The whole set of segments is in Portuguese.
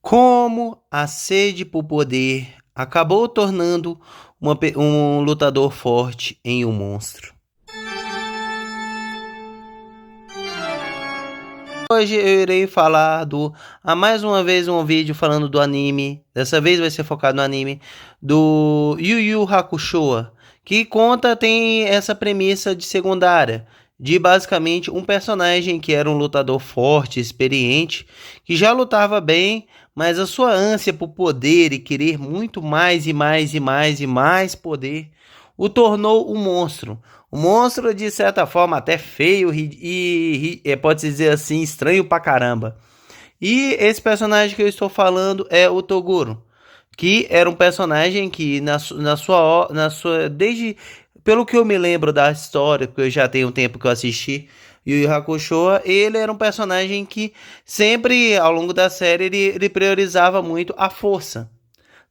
Como a sede por poder acabou tornando um lutador forte em um monstro. Hoje eu irei falar mais uma vez um vídeo falando do anime. Dessa vez vai ser focado no anime do Yu Yu Hakusho, que tem essa premissa de secundária, de basicamente um personagem que era um lutador forte, experiente, que já lutava bem, mas a sua ânsia por poder e querer muito mais e mais e mais e mais poder o tornou um monstro. Um monstro, de certa forma, até feio e pode-se dizer assim, estranho pra caramba. E esse personagem que eu estou falando é o Toguro, que era um personagem que desde pelo que eu me lembro da história, porque eu já tenho um tempo que eu assisti Yu Yu Hakusho, ele era um personagem que sempre ao longo da série ele priorizava muito a força.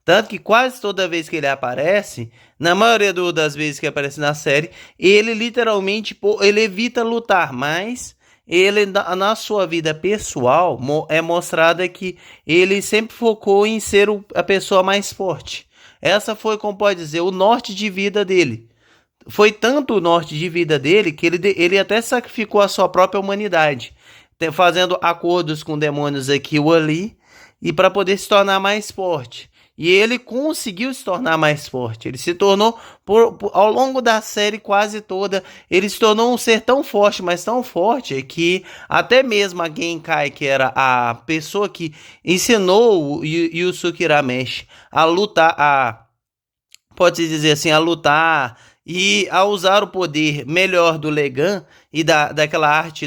Tanto que quase toda vez que ele aparece, na maioria das vezes que aparece na série, ele literalmente ele evita lutar, mas ele na sua vida pessoal é mostrada que ele sempre focou em ser a pessoa mais forte. Essa foi, como pode dizer, o norte de vida dele. Foi tanto o norte de vida dele que ele até sacrificou a sua própria humanidade, fazendo acordos com demônios aqui ou ali, e para poder se tornar mais forte. E ele conseguiu se tornar mais forte. Ele se tornou, ao longo da série quase toda, ele se tornou um ser tão forte, mas tão forte, que até mesmo a Genkai, que era a pessoa que ensinou o Yusuke Urameshi a lutar, pode-se dizer assim, a lutar e a usar o poder melhor do Legan e daquela arte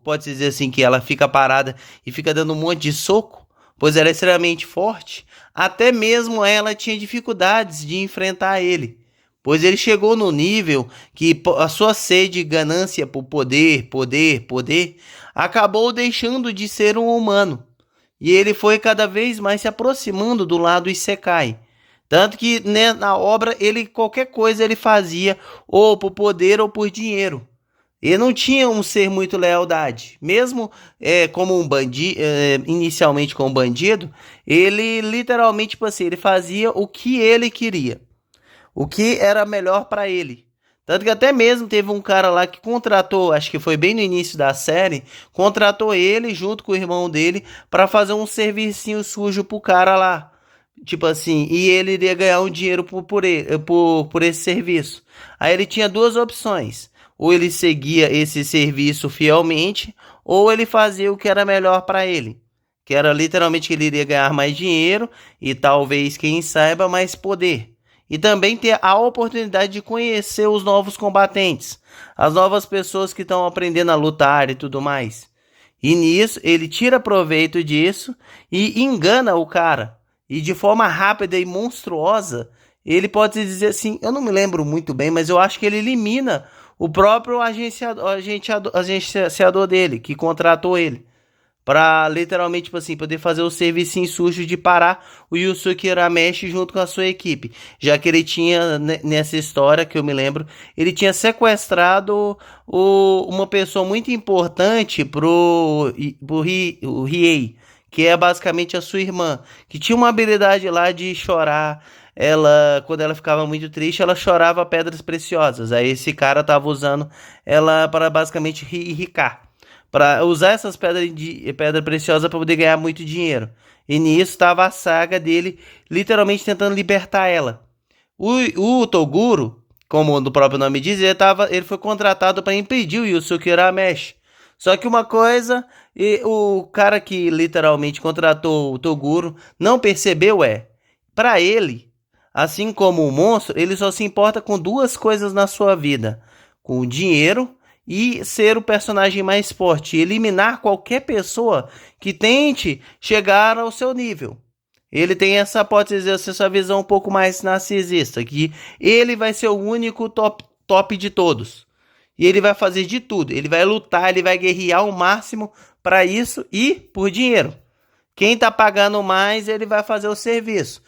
pode-se dizer assim, que ela fica parada e fica dando um monte de soco, pois ela é extremamente forte, até mesmo ela tinha dificuldades de enfrentar ele, pois ele chegou no nível que a sua sede e ganância por poder, acabou deixando de ser um humano. E ele foi cada vez mais se aproximando do lado Isekai. Tanto que, né, na obra ele qualquer coisa ele fazia ou por poder ou por dinheiro. Ele não tinha um ser muito lealdade. Mesmo como um bandido, inicialmente como bandido, ele literalmente, tipo assim, ele fazia o que ele queria. O que era melhor para ele. Tanto que até mesmo teve um cara lá que contratou, acho que foi bem no início da série, contratou ele junto com o irmão dele para fazer um servicinho sujo pro cara lá. Tipo assim, e ele iria ganhar um dinheiro por esse serviço. Aí ele tinha duas opções. Ou ele seguia esse serviço fielmente, ou ele fazia o que era melhor para ele. Que era literalmente que ele iria ganhar mais dinheiro e talvez, quem saiba, mais poder. E também ter a oportunidade de conhecer os novos combatentes, as novas pessoas que estão aprendendo a lutar e tudo mais. E nisso, ele tira proveito disso e engana o cara. E de forma rápida e monstruosa, ele pode dizer assim, eu não me lembro muito bem, mas eu acho que ele elimina o próprio agenciador dele, que contratou ele. Pra literalmente, tipo assim, poder fazer o serviço sujo de parar o Yusuke Urameshi junto com a sua equipe. Já que ele tinha, nessa história que eu me lembro, ele tinha sequestrado uma pessoa muito importante o Riei, que é basicamente a sua irmã, que tinha uma habilidade lá de chorar. Ela, quando ela ficava muito triste, ela chorava pedras preciosas. Aí esse cara tava usando ela para basicamente irritar, para usar essas pedra preciosa para poder ganhar muito dinheiro. E nisso estava a saga dele literalmente tentando libertar ela. O Toguro, como o próprio nome diz, ele foi contratado para impedir o Yusuke Urameshi. Só que uma coisa, o cara que literalmente contratou o Toguro não percebeu para ele, assim como o monstro, ele só se importa com duas coisas na sua vida: com o dinheiro e ser o personagem mais forte, eliminar qualquer pessoa que tente chegar ao seu nível. Ele tem essa, pode dizer, essa visão um pouco mais narcisista, que ele vai ser o único top de todos. E ele vai fazer de tudo, ele vai lutar, ele vai guerrear o máximo para isso e por dinheiro. Quem tá pagando mais, ele vai fazer o serviço.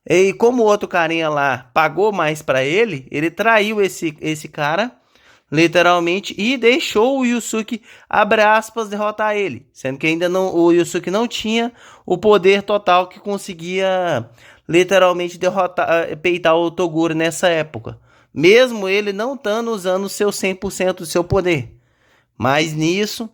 E como o outro carinha lá pagou mais para ele traiu esse cara literalmente, e deixou o Yusuke, abre aspas, derrotar ele, sendo que ainda não, o Yusuke não tinha o poder total que conseguia literalmente derrotar, peitar o Toguro nessa época, mesmo ele não estando usando o seu 100% do seu poder. Mas nisso,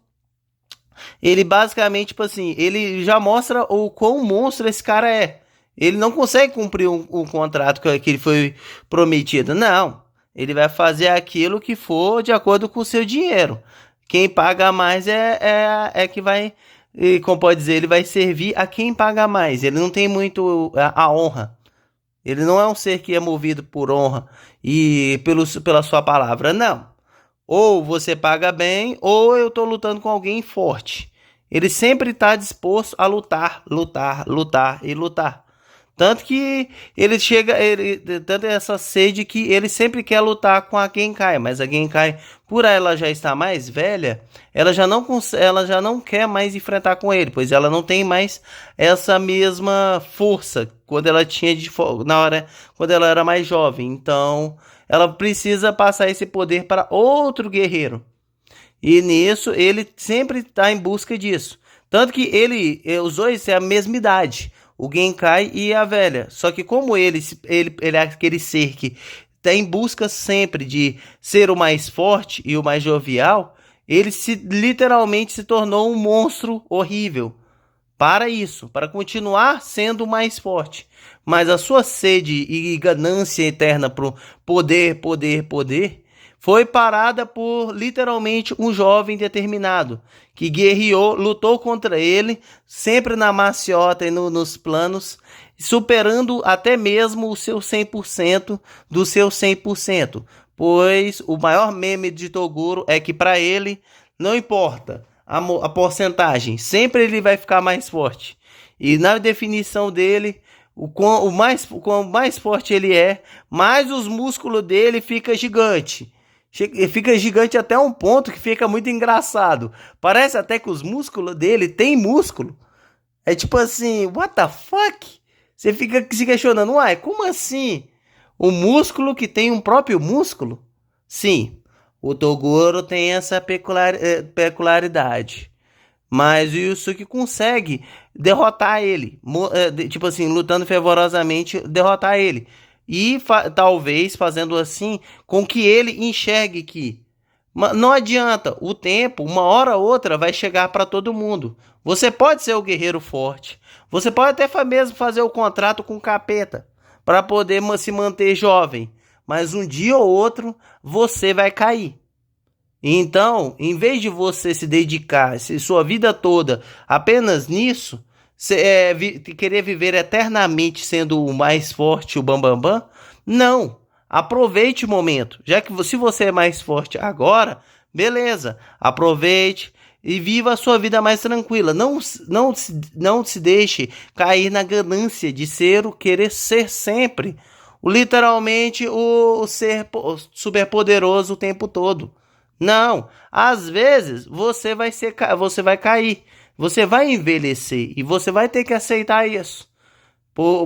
ele basicamente, tipo assim, ele já mostra o quão monstro esse cara é. Ele não consegue cumprir um contrato que ele foi prometido. Não. Ele vai fazer aquilo que for de acordo com o seu dinheiro. Quem paga mais é que vai. Como pode dizer, ele vai servir a quem paga mais. Ele não tem muito a honra. Ele não é um ser que é movido por honra e pela sua palavra. Não. Ou você paga bem, ou eu tô lutando com alguém forte. Ele sempre está disposto a lutar, lutar, lutar e lutar. Tanto que ele chega, tanto é essa sede que ele sempre quer lutar com a Genkai, mas a Genkai, por ela já estar mais velha, ela já não quer mais enfrentar com ele, pois ela não tem mais essa mesma força quando ela tinha na hora quando ela era mais jovem. Então, ela precisa passar esse poder para outro guerreiro. E nisso ele sempre está em busca disso. Tanto que os dois têm a mesma idade, o Genkai e a velha. Só que como ele é aquele ser que está em busca sempre de ser o mais forte e o mais jovial, ele literalmente se tornou um monstro horrível. Para isso, para continuar sendo o mais forte. Mas a sua sede e ganância eterna por poder, poder, poder, foi parada por literalmente um jovem determinado, que guerreou, lutou contra ele, sempre na maciota e nos planos, superando até mesmo o seu 100% do seu 100%. Pois o maior meme de Toguro é que para ele, não importa a porcentagem, sempre ele vai ficar mais forte. E na definição dele, quanto mais forte ele é, mais os músculos dele ficam gigante. Fica gigante até um ponto que fica muito engraçado. Parece até que os músculos dele tem músculo. É tipo assim, what the fuck? Você fica se questionando, uai, como assim? O músculo que tem um próprio músculo? Sim, o Toguro tem essa peculiaridade. Mas o Yusuke consegue derrotar ele. Tipo assim, lutando fervorosamente, derrotar ele. E talvez fazendo assim com que ele enxergue que não adianta, o tempo, uma hora ou outra, vai chegar para todo mundo. Você pode ser o guerreiro forte. Você pode até mesmo fazer o contrato com o capeta para poder se manter jovem. Mas um dia ou outro você vai cair. Então, em vez de você se dedicar sua vida toda apenas nisso, querer viver eternamente sendo o mais forte, o bambambam, bam, bam, não. Aproveite o momento. Já que se você é mais forte agora, beleza. Aproveite e viva a sua vida mais tranquila. Não se deixe cair na ganância de querer ser sempre literalmente o ser super poderoso o tempo todo. Não, às vezes você vai cair, você vai envelhecer e você vai ter que aceitar isso.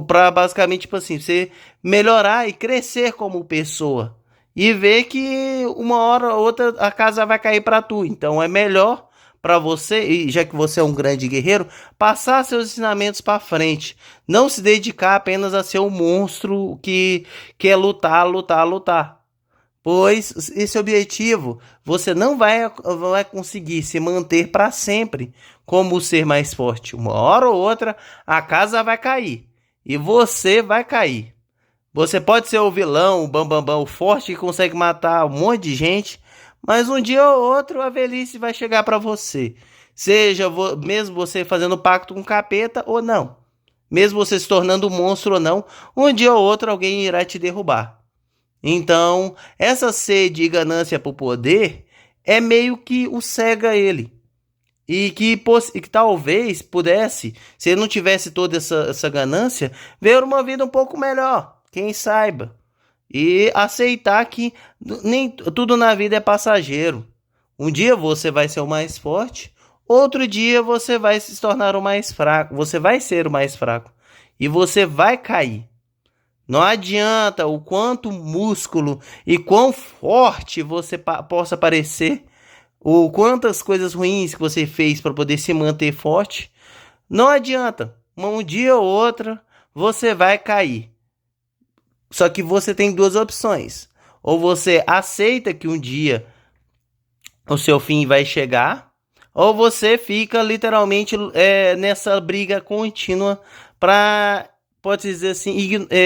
Para basicamente, tipo assim, você melhorar e crescer como pessoa. E ver que uma hora ou outra a casa vai cair para tu. Então é melhor para você, e já que você é um grande guerreiro, passar seus ensinamentos para frente. Não se dedicar apenas a ser um monstro que quer lutar, lutar, lutar. Pois esse objetivo você não vai conseguir se manter para sempre como o ser mais forte. Uma hora ou outra a casa vai cair e você vai cair. Você pode ser o vilão, o bambambam, o forte que consegue matar um monte de gente, mas um dia ou outro a velhice vai chegar para você. Seja mesmo você fazendo pacto com o capeta ou não. Mesmo você se tornando um monstro ou não, um dia ou outro alguém irá te derrubar. Então, essa sede e ganância por poder é meio que o cega ele. E que talvez pudesse, se ele não tivesse toda essa ganância, ver uma vida um pouco melhor, quem saiba. E aceitar que nem tudo na vida é passageiro. Um dia você vai ser o mais forte, outro dia você vai se tornar o mais fraco. Você vai ser o mais fraco. E você vai cair. Não adianta o quanto músculo e quão forte você possa parecer, ou quantas coisas ruins que você fez para poder se manter forte. Não adianta. Um dia ou outra você vai cair. Só que você tem duas opções. Ou você aceita que um dia o seu fim vai chegar, ou você fica literalmente nessa briga contínua para, pode dizer assim,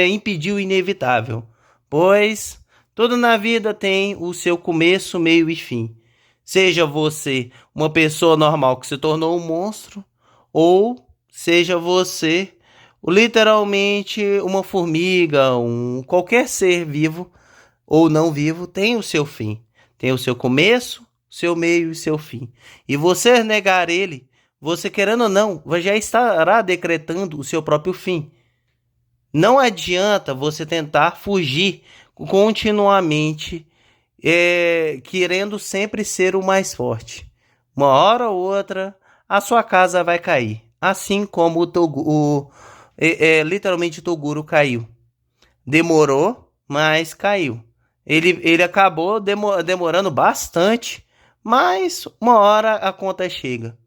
impedir o inevitável. Pois tudo na vida tem o seu começo, meio e fim. Seja você uma pessoa normal que se tornou um monstro, ou seja você literalmente uma formiga, qualquer ser vivo ou não vivo tem o seu fim. Tem o seu começo, seu meio e seu fim. E você negar ele, você querendo ou não, já estará decretando o seu próprio fim. Não adianta você tentar fugir continuamente, querendo sempre ser o mais forte. Uma hora ou outra, a sua casa vai cair. Assim como literalmente o Toguro caiu. Demorou, mas caiu. Ele acabou demorando bastante, mas uma hora a conta chega.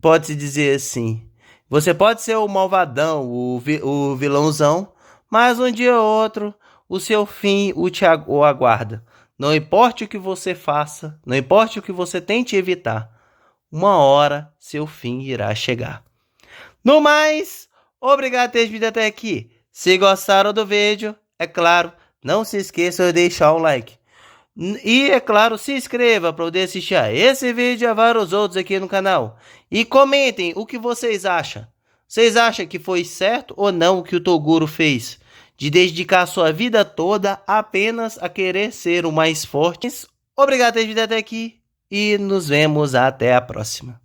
Pode-se dizer assim. Você pode ser o malvadão, o vilãozão, mas um dia ou outro o seu fim o aguarda. Não importa o que você faça, não importa o que você tente evitar, uma hora seu fim irá chegar. No mais, obrigado por ter vindo até aqui. Se gostaram do vídeo, é claro, não se esqueça de deixar um like. E, é claro, se inscreva para poder assistir a esse vídeo e a vários outros aqui no canal. E comentem o que vocês acham. Vocês acham que foi certo ou não o que o Toguro fez? De dedicar sua vida toda apenas a querer ser o mais forte? Obrigado por ter vindo até aqui e nos vemos até a próxima.